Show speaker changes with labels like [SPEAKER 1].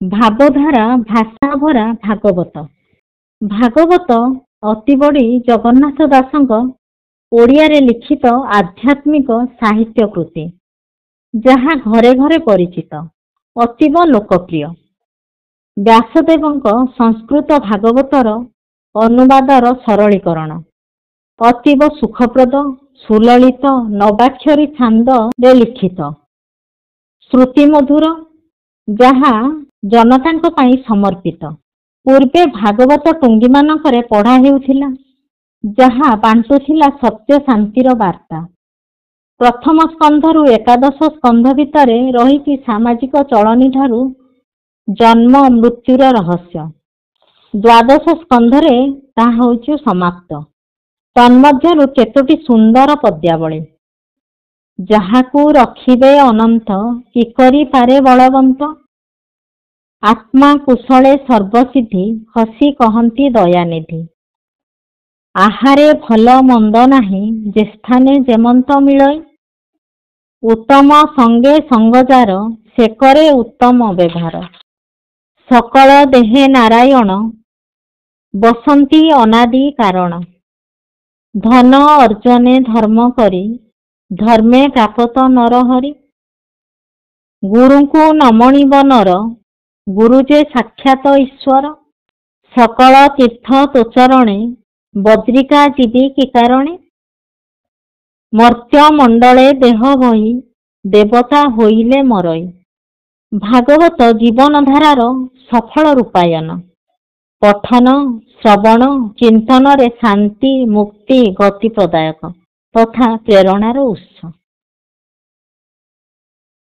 [SPEAKER 1] ଭାବଧାରା ଭାଷା ଭରା ଭାଗବତ। ଭାଗବତ ଅତି ବଡ଼ି ଜଗନ୍ନାଥ ଦାସଙ୍କ ଓଡ଼ିଆରେ ଲିଖିତ ଆଧ୍ୟାତ୍ମିକ ସାହିତ୍ୟ କୃତି, ଯାହା ଘରେ ଘରେ ପରିଚିତ, ଅତୀବ ଲୋକପ୍ରିୟ। ବ୍ୟାସଦେବଙ୍କ ସଂସ୍କୃତ ଭାଗବତର ଅନୁବାଦର ସରଳୀକରଣ, ଅତୀବ ସୁଖପ୍ରଦ ସୁଲଳିତ ନବାକ୍ଷରୀ ଛାନ୍ଦରେ ଲିଖିତ, ଶ୍ରୁତିମଧୁର, ଯାହା ଜନତାଙ୍କ ପାଇଁ ସମର୍ପିତ। ପୂର୍ବେ ଭାଗବତ ଟୁଙ୍ଗିମାନଙ୍କରେ ପଢ଼ା ହେଉଥିଲା, ଯାହା ବାଣ୍ଟୁଥିଲା ସତ୍ୟ ଶାନ୍ତିର ବାର୍ତ୍ତା। ପ୍ରଥମ ସ୍କନ୍ଧରୁ ଏକାଦଶ ସ୍କନ୍ଧ ଭିତରେ ରହିଛି ସାମାଜିକ ଚଳଣି ଠାରୁ ଜନ୍ମ ମୃତ୍ୟୁର ରହସ୍ୟ। ଦ୍ୱାଦଶ ସ୍କନ୍ଧରେ ତାହା ହେଉଛି ସମାପ୍ତ। ତନ୍ମଧ୍ୟରୁ କେତୋଟି ସୁନ୍ଦର ପଦ୍ୟାବଳୀ, ଯାହାକୁ ରଖିବେ ଅନନ୍ତ କି କରିପାରେ ବଳବନ୍ତ। ଆତ୍ମା କୁଶଳେ ସର୍ବସିଦ୍ଧି ହସି କହନ୍ତି ଦୟାନିଧି। ଆହାରେ ଭଲ ମନ୍ଦ ନାହିଁ ଯେ ସ୍ଥାନେ ଯେମନ୍ତ ମିଳଇ। ଉତ୍ତମ ସଙ୍ଗେ ସଙ୍ଗଜାର ସେ କରେ ଉତ୍ତମ ବ୍ୟବହାର। ସକଳ ଦେହେ ନାରାୟଣ ବସନ୍ତି ଅନାଦି କାରଣ। ଧନ ଅର୍ଜନେ ଧର୍ମ କରି ଧର୍ମେ ପ୍ରାପତ ନରହରି। ଗୁରୁଙ୍କୁ ନମଣିବ ନର ଗୁରୁ ଯେ ସାକ୍ଷାତ ଈଶ୍ୱର। ସକଳ ତୀର୍ଥ ତୋଚରଣେ ବଦ୍ରିକା ଯିବି କି କାରଣେ। ମର୍ତ୍ତ୍ୟ ମଣ୍ଡଳେ ଦେହ ବହି ଦେବତା ହୋଇଲେ ମରଇ। ଭାଗବତ ଜୀବନଧାରାର ସଫଳ ରୂପାୟନ। ପଠନ ଶ୍ରବଣ ଚିନ୍ତନରେ ଶାନ୍ତି ମୁକ୍ତି ଗତି ପ୍ରଦାୟକ ତଥା ପ୍ରେରଣାର ଉତ୍ସ।